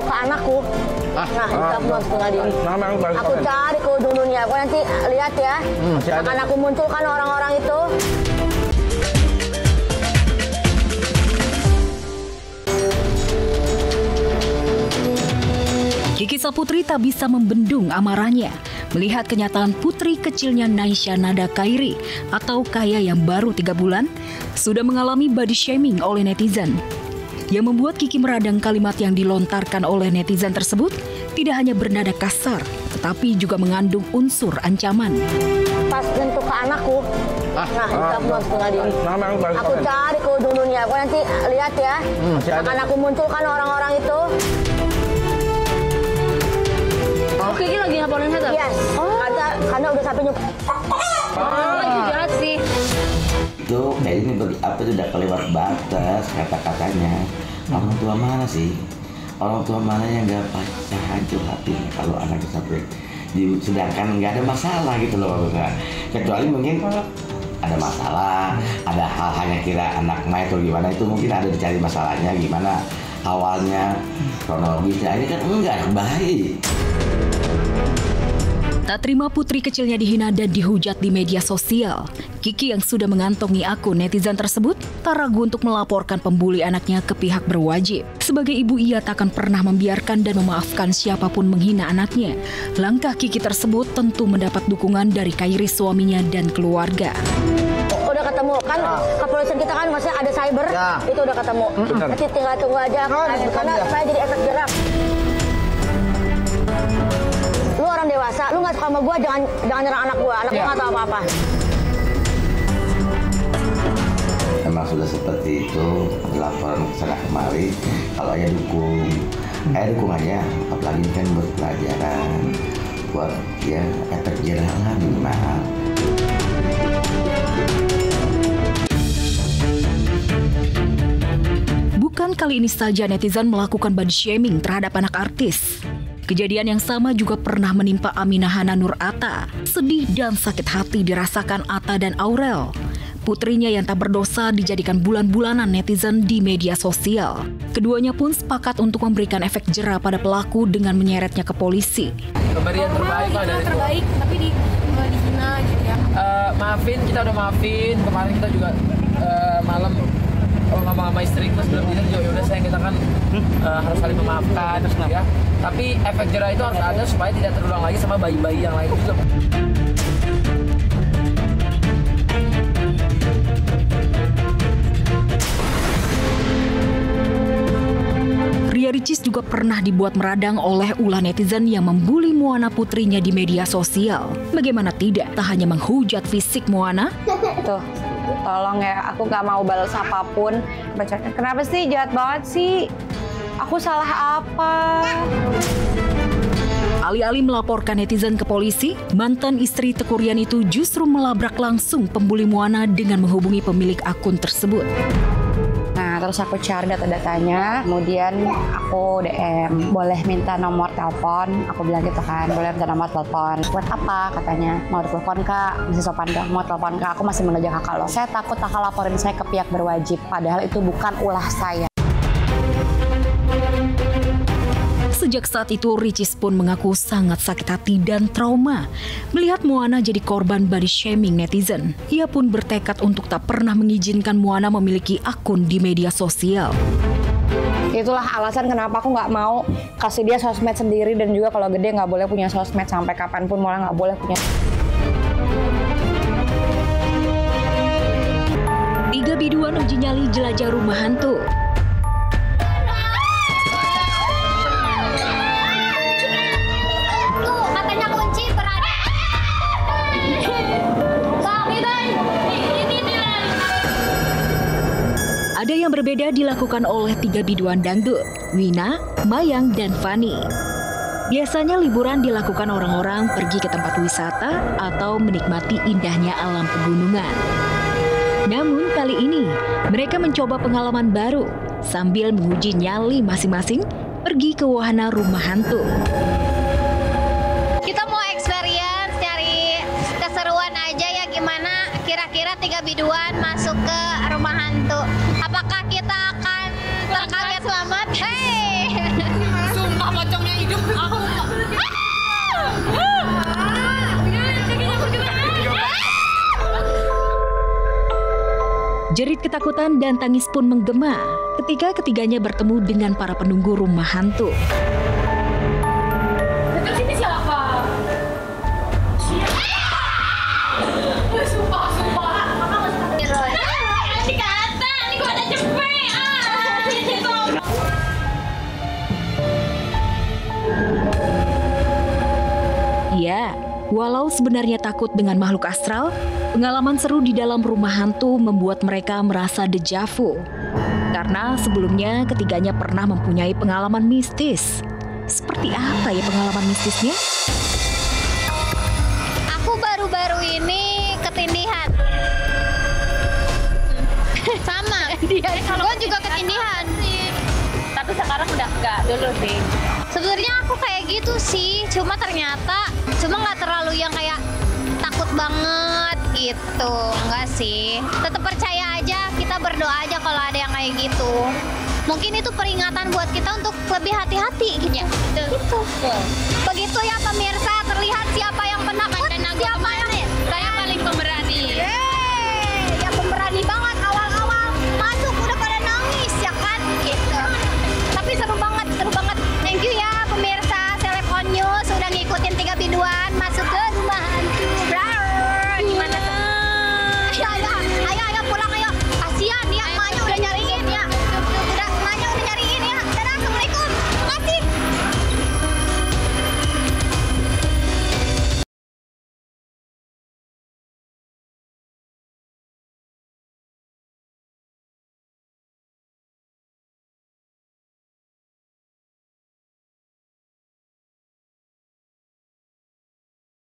ke anakku. Nah, kamu harus tinggal di sini. Aku cari ke ujung dunia. Aku nanti lihat ya. Akan aku munculkan orang-orang itu. Kiki Saputri tak bisa membendung amarahnya melihat kenyataan putri kecilnya Naisha Nada Khairi atau Kaya yang baru 3 bulan sudah mengalami body shaming oleh netizen. Yang membuat Kiki meradang kalimat yang dilontarkan oleh netizen tersebut tidak hanya bernada kasar, tetapi juga mengandung unsur ancaman. Pas sentuh ke anakku, nah kamu harus tinggal di sini. Aku cari ke ujung dunia. Aku nanti lihat ya. Akan aku munculkan orang-orang itu. Kiki lagi ngapain saya? Yes. Karena udah sampai nyup. Lagi jahat sih. Itu kayak ini apa itu udah kelewat batas kata-katanya. Orang tua mana sih? Orang tua mana yang nggak pasti hancur hatinya kalau anaknya sampai sedangkan nggak ada masalah gitu loh. Kecuali mungkin ada masalah, ada hal-hal yang kira anak main atau gimana itu mungkin ada dicari masalahnya gimana awalnya kronologisnya. Ini kan enggak baik. Tak terima putri kecilnya dihina dan dihujat di media sosial, Kiki yang sudah mengantongi akun netizen tersebut tak ragu untuk melaporkan pembuli anaknya ke pihak berwajib. Sebagai ibu, ia tak akan pernah membiarkan dan memaafkan siapapun menghina anaknya. Langkah Kiki tersebut tentu mendapat dukungan dari Khairi suaminya dan keluarga. Udah ketemu kan kepolisian kita kan maksudnya ada cyber ya. Itu udah ketemu. Nanti tinggal tunggu aja karena saya jadi efek jerak. Lu orang dewasa, lu nggak suka sama gue, jangan nyerang anak gue. Anak gue nggak tahu apa-apa. Memang sudah seperti itu, laporan kesana kemari. Kalau ayah dukung aja, apalagi ini kan buat pelajaran, buat ya efek jerah lah minimal. Bukan kali ini saja netizen melakukan body shaming terhadap anak artis. Kejadian yang sama juga pernah menimpa Aminah Hana Nur Atta. Sedih dan sakit hati dirasakan Atta dan Aurel. Putrinya yang tak berdosa dijadikan bulan-bulanan netizen di media sosial. Keduanya pun sepakat untuk memberikan efek jera pada pelaku dengan menyeretnya ke polisi. Pemberian terbaik Pak dari terbaik, tapi dihina gitu ya. Maafin, kita udah maafin. Kemarin kita juga malam ngomong sama istri terus belum tidur juga udah sayang kita kan harus saling memaafkan ya. Tapi efek jera itu harus ada supaya tidak terulang lagi sama bayi-bayi yang lain juga. Ria Ricis juga pernah dibuat meradang oleh ulah netizen yang membuli Moana putrinya di media sosial. Bagaimana tidak, tak hanya menghujat fisik Moana. Tuh, tolong ya, aku gak mau balas apapun. Bacakan, kenapa sih jahat banget sih? Aku salah apa? Alih-alih melaporkan netizen ke polisi, mantan istri Teuku Ryan itu justru melabrak langsung pembuli Moana dengan menghubungi pemilik akun tersebut. Nah, terus aku cari data-datanya, kemudian aku DM, boleh minta nomor telepon, aku bilang gitu kan, boleh minta nomor telepon. Buat apa katanya, mau ditelepon kak, masih sopan gak, mau telepon kak, aku masih mengejar kakak loh. Saya takut kakak laporin saya ke pihak berwajib, padahal itu bukan ulah saya. Sejak saat itu, Ricis pun mengaku sangat sakit hati dan trauma melihat Moana jadi korban body shaming netizen. Ia pun bertekad untuk tak pernah mengizinkan Moana memiliki akun di media sosial. Itulah alasan kenapa aku nggak mau kasih dia sosmed sendiri, dan juga kalau gede nggak boleh punya sosmed sampai kapanpun, Moana nggak boleh punya. 3 biduan uji nyali jelajah rumah hantu. Ada yang berbeda dilakukan oleh 3 biduan dangdut, Wina, Mayang, dan Fani. Biasanya liburan dilakukan orang-orang pergi ke tempat wisata atau menikmati indahnya alam pegunungan. Namun kali ini, mereka mencoba pengalaman baru sambil menguji nyali masing-masing pergi ke wahana rumah hantu. Kita mau experience, cari keseruan aja ya, gimana kira-kira 3 biduan masuk ke rumah hantu. Apakah kita akan terkaget selamat? Hei! Ketakutan dan tangis pun menggema ketika ketiganya bertemu dengan para penunggu rumah hantu. Terus ini siapa? Sumpah. Nanti kata, ini gua ada cepet. Ya, walau sebenarnya takut dengan makhluk astral, pengalaman seru di dalam rumah hantu membuat mereka merasa dejavu. Karena sebelumnya ketiganya pernah mempunyai pengalaman mistis. Seperti apa ya pengalaman mistisnya? Aku baru-baru ini ketindihan. Sama. Gue juga ketindihan. Tapi sekarang udah enggak dulu sih. Sebenarnya aku kayak gitu sih, cuma nggak terlalu yang kayak takut banget gitu, enggak sih. Tetap percaya aja, kita berdoa aja kalau ada yang kayak gitu. Mungkin itu peringatan buat kita untuk lebih hati-hati gitu. Gitu. Begitu ya pemirsa, terlihat siapa yang